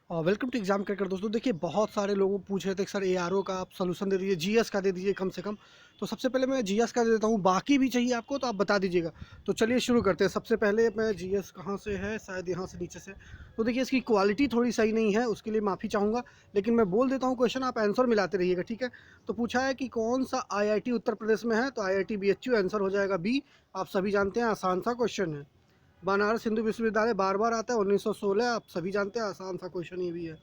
Welcome to exam cracker. दोस्तों देखिए, बहुत सारे लोग पूछ रहे थे कि सर एआरओ का आप सोल्यूशन दे दीजिए, जीएस का दे दीजिए कम से कम। तो सबसे पहले मैं जीएस का दे देता हूँ, बाकी भी चाहिए आपको तो आप बता दीजिएगा। तो चलिए शुरू करते हैं। सबसे पहले मैं जीएस कहाँ से है, शायद यहाँ से नीचे से। तो देखिए, इसकी क्वालिटी थोड़ी सही नहीं है, उसके लिए माफ़ी चाहूँगा, लेकिन मैं बोल देता हूँ क्वेश्चन, आप आंसर मिलाते रहिएगा, ठीक है। तो पूछा है कि कौन सा आईआईटी उत्तर प्रदेश में है, तो आईआईटी बीएचयू आंसर हो जाएगा बी। आप सभी जानते हैं, आसान सा क्वेश्चन है। बनारस हिंदू विश्वविद्यालय बार बार आता है, 1916, आप सभी जानते हैं, आसान सा क्वेश्चन ये भी है।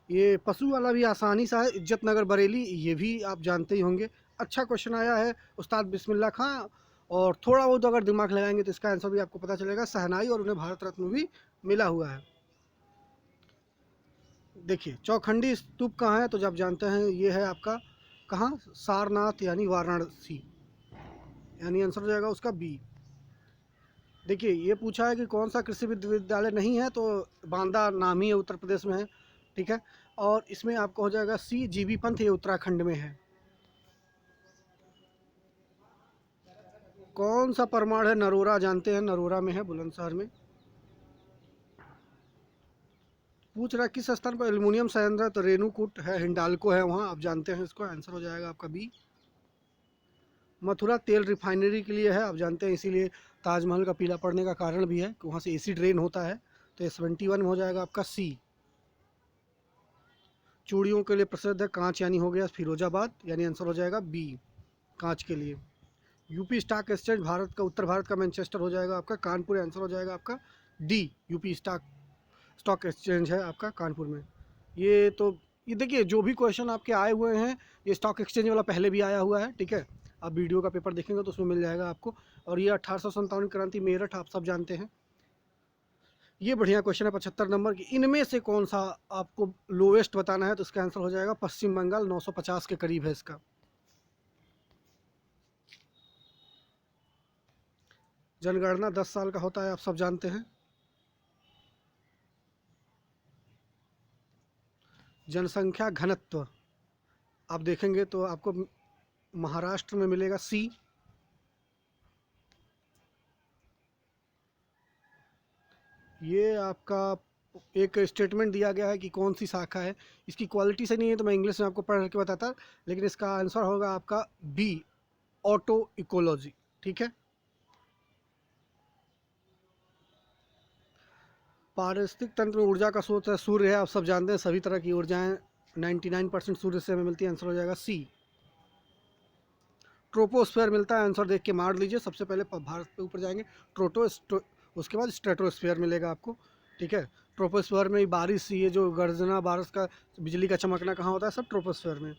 ये पशु वाला भी आसानी सा है, इज्जत नगर बरेली, ये भी आप जानते ही होंगे। अच्छा क्वेश्चन आया है उस्ताद बिस्मिल्लाह खां। और थोड़ा बहुत अगर दिमाग लगाएंगे तो इसका आंसर भी आपको पता चलेगा, शहनाई, और उन्हें भारत रत्न भी मिला हुआ है। देखिए, चौखंडी स्तूप कहाँ है, तो जब जानते हैं ये है आपका कहाँ, सारनाथ यानी वाराणसी, यानी आंसर हो जाएगा उसका बी। देखिए, ये पूछा है कि कौन सा कृषि विश्वविद्यालय नहीं है, तो बांदा नाम ही है, उत्तर प्रदेश में है, ठीक है। और इसमें आपको हो जाएगा सी, जीबी पंथ, ये उत्तराखंड में है। कौन सा परमाणु है, नरोरा जानते हैं, नरोरा में है, बुलंदशहर में। पूछ रहा है किस स्थान पर एल्युमिनियम संयंत्र, तो रेणुकूट है, हिंडाल्को है वहाँ, आप जानते हैं इसको, आंसर हो जाएगा आपका बी। मथुरा तेल रिफाइनरी के लिए है, आप जानते हैं, इसीलिए ताजमहल का पीला पड़ने का कारण भी है कि वहाँ से एसिड रेन होता है। तो S21 में हो जाएगा आपका सी। चूड़ियों के लिए प्रसिद्ध है, कांच यानी हो गया फिरोजाबाद, यानी आंसर हो जाएगा बी, कांच के लिए। यूपी स्टॉक एक्सचेंज भारत का, उत्तर भारत का मैनचेस्टर हो जाएगा आपका, कानपुर, आंसर हो जाएगा आपका D. UP stock stock exchange है आपका कानपुर में। ये तो, ये देखिए, जो भी क्वेश्चन आपके आए हुए हैं, ये स्टॉक एक्सचेंज वाला पहले भी आया हुआ है, ठीक है। आप वीडियो का पेपर देखेंगे तो उसमें मिल जाएगा आपको। और ये 1857 क्रांति मेरठ, आप सब जानते हैं। ये बढ़िया क्वेश्चन है 75 नंबर की। इनमें से कौन सा आपको लोवेस्ट बताना है, तो इसका आंसर हो जाएगा पश्चिम बंगाल, 950 के करीब है इसका। जनगणना 10 साल का होता है, आप सब जानते हैं। जनसंख्या घनत्व आप देखेंगे तो आपको महाराष्ट्र में मिलेगा सी। ये आपका एक स्टेटमेंट दिया गया है कि कौन सी शाखा है। इसकी क्वालिटी से नहीं है तो मैं इंग्लिश में आपको पढ़ के बताता, लेकिन इसका आंसर होगा आपका बी, ऑटो इकोलॉजी, ठीक है। पारिस्थितिक तंत्र में ऊर्जा का स्रोत है सूर्य है, आप सब जानते हैं, सभी तरह की ऊर्जाएं 99% सूर्य से हमें मिलती है, आंसर हो जाएगा सी। ट्रोपोस्फेयर मिलता है, आंसर देख के मार लीजिए, सबसे पहले भारत पे ऊपर जाएंगे, ट्रोटो, उसके बाद स्ट्रेटोस्फेयर मिलेगा आपको, ठीक है। ट्रोपोस्फेयर में बारिश, ये जो गर्जना, बारिश का, बिजली का चमकना कहाँ होता है, सब ट्रोपोस्फेयर में,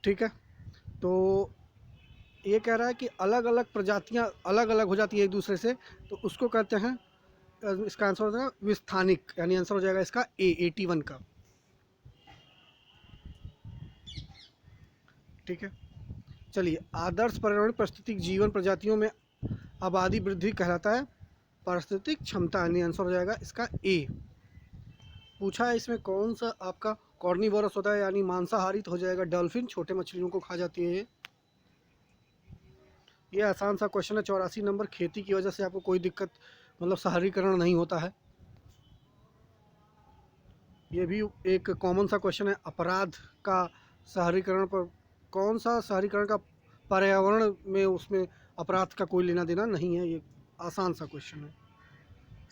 ठीक है। तो ये कह रहा है कि अलग अलग प्रजातियां अलग अलग हो जाती है एक दूसरे से, तो उसको कहते हैं, इसका आंसर हो जाएगा विस्थानिक, यानी आंसर हो जाएगा इसका ए, 81 का, ठीक है। चलिए, आदर्श पर्यावरण परिस्थितिक जीवन प्रजातियों में आबादी वृद्धि कहलाता है पारिस्थितिक क्षमता, यानी आंसर हो जाएगा इसका ए। पूछा है इसमें कौन सा आपका कॉर्निवोरस होता है, यानी मांसाहारी, तो हो जाएगा डॉल्फिन, छोटे मछलियों को खा जाती है ये आसान सा क्वेश्चन है, 84 नंबर। खेती की वजह से आपको कोई दिक्कत, मतलब शहरीकरण नहीं होता है। ये भी एक कॉमन सा क्वेश्चन है, अपराध का शहरीकरण पर, कौन सा शहरीकरण का पर्यावरण में, उसमें अपराध का कोई लेना देना नहीं है, ये आसान सा क्वेश्चन है,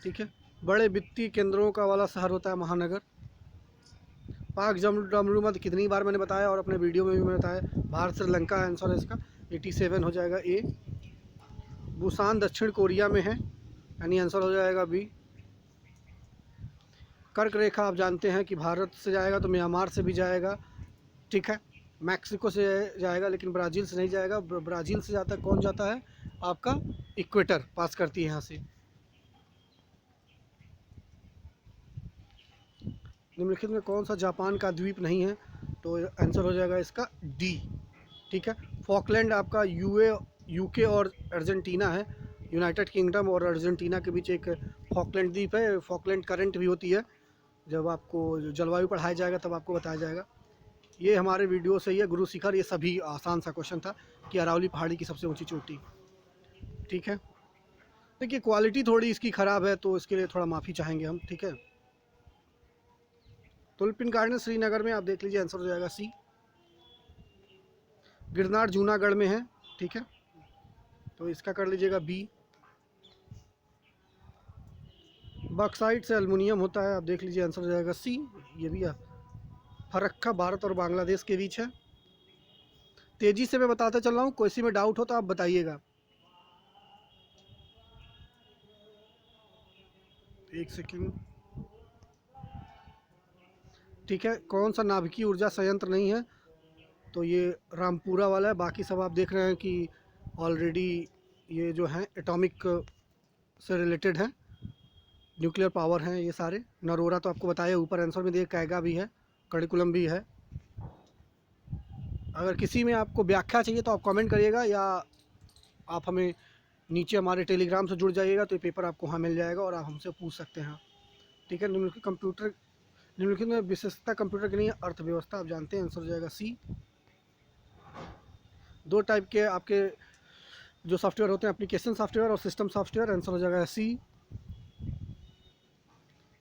ठीक है। बड़े वित्तीय केंद्रों का वाला शहर होता है महानगर। पाक डमरू मध्य कितनी बार मैंने बताया, और अपने वीडियो में भी मैंने बताया, भारत श्रीलंका आंसर है इसका, 87 हो जाएगा ए। बुसान दक्षिण कोरिया में है, यानी आंसर हो जाएगा बी। कर्क रेखा आप जानते हैं कि भारत से जाएगा तो म्यांमार से भी जाएगा, ठीक है। मैक्सिको से जाएगा, लेकिन ब्राज़ील से नहीं जाएगा। ब्राज़ील से जाता कौन जाता है, आपका इक्वेटर पास करती है यहाँ से। निम्नलिखित में कौन सा जापान का द्वीप नहीं है, तो आंसर हो जाएगा इसका डी, ठीक है। फॉकलैंड आपका यूके और अर्जेंटीना है, यूनाइटेड किंगडम और अर्जेंटीना के बीच एक फॉकलैंड द्वीप है। फॉकलैंड करंट भी होती है, जब आपको जलवायु पढ़ाया जाएगा तब आपको बताया जाएगा। ये हमारे वीडियो से ही है, गुरु शिखर, ये सभी आसान सा क्वेश्चन था कि अरावली पहाड़ी की सबसे ऊंची चोटी, ठीक है। देखिए क्वालिटी थोड़ी इसकी ख़राब है तो इसके लिए थोड़ा माफ़ी चाहेंगे हम, ठीक है। तुलपिन गार्डन श्रीनगर में, आप देख लीजिए, आंसर हो जाएगा सी। गिरनार जूनागढ़ में है, ठीक है, तो इसका कर लीजिएगा बी। बॉक्साइट से एल्युमिनियम होता है, आप देख लीजिए, आंसर हो जाएगा सी। ये भी है। फरक्का भारत और बांग्लादेश के बीच है। तेज़ी से मैं बताते चल रहा हूँ, कोई सी में डाउट हो तो आप बताइएगा। एक सेकेंड, ठीक है। कौन सा नाभिकीय ऊर्जा संयंत्र नहीं है, तो ये रामपुरा वाला है। बाकी सब आप देख रहे हैं कि ऑलरेडी ये जो है एटॉमिक से रिलेटेड है, न्यूक्लियर पावर हैं ये सारे। नरोरा तो आपको बताया ऊपर आंसर में दिए, कैगा भी है, करिकुलम भी है। अगर किसी में आपको व्याख्या चाहिए तो आप कमेंट करिएगा, या आप हमें नीचे हमारे टेलीग्राम से जुड़ जाइएगा, तो ये पेपर आपको वहाँ मिल जाएगा और आप हमसे पूछ सकते हैं, ठीक है। निम्नलिखित में विशेषता कंप्यूटर की नहीं है, अर्थव्यवस्था, आप जानते हैं, आंसर हो जाएगा सी। दो टाइप के आपके जो सॉफ्टवेयर होते हैं, एप्लीकेशन सॉफ्टवेयर और सिस्टम सॉफ्टवेयर, आंसर हो जाएगा सी,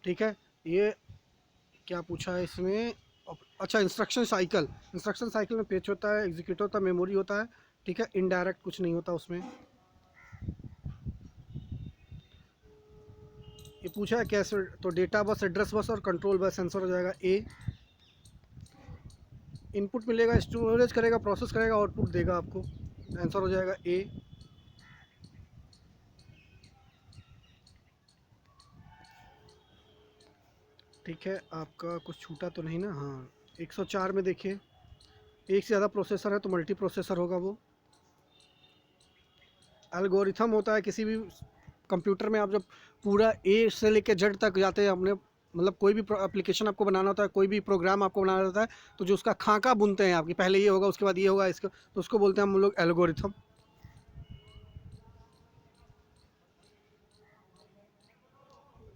ठीक है। ये क्या पूछा है इसमें, अच्छा, इंस्ट्रक्शन साइकिल में पेज होता है, एग्जीक्यूटर होता है, मेमोरी होता है, ठीक है। इनडायरेक्ट कुछ नहीं होता उसमें। ये पूछा है कैसे, तो डेटा बस, एड्रेस बस और कंट्रोल बस, आंसर हो जाएगा ए। इनपुट मिलेगा, स्टोरेज करेगा, प्रोसेस करेगा, आउटपुट देगा आपको, आंसर हो जाएगा ए। ठीक है, आपका कुछ छूटा तो नहीं ना, हाँ। 104 में देखिए, एक से ज़्यादा प्रोसेसर है तो मल्टी प्रोसेसर होगा वो। एल्गोरिथम होता है किसी भी कंप्यूटर में, आप जब पूरा ए से लेकर जेड तक जाते हैं अपने, मतलब कोई भी एप्लीकेशन आपको बनाना होता है, कोई भी प्रोग्राम आपको बनाना होता है, तो जो उसका खाका बुनते हैं आपकी, पहले ये होगा उसके बाद ये होगा, इसका तो उसको बोलते हैं हम लोग एल्गोरिथम।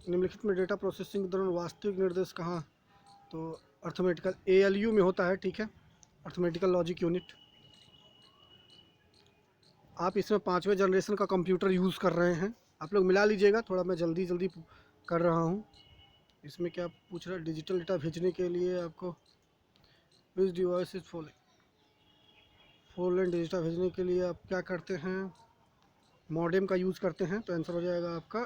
निम्नलिखित में डेटा प्रोसेसिंग के दौरान वास्तविक निर्देश कहाँ, तो अर्थमेटिकल ALU में होता है, ठीक है, अर्थमेटिकल लॉजिक यूनिट। आप इसमें 5वें जनरेशन का कंप्यूटर यूज़ कर रहे हैं, आप लोग मिला लीजिएगा, थोड़ा मैं जल्दी जल्दी कर रहा हूँ। इसमें क्या पूछ रहा है, डिजिटल डेटा भेजने के लिए आपको विच डिवाइस इज फॉरलैंड डेटा भेजने के लिए आप क्या करते हैं, मॉडेम का यूज़ करते हैं, तो आंसर हो जाएगा आपका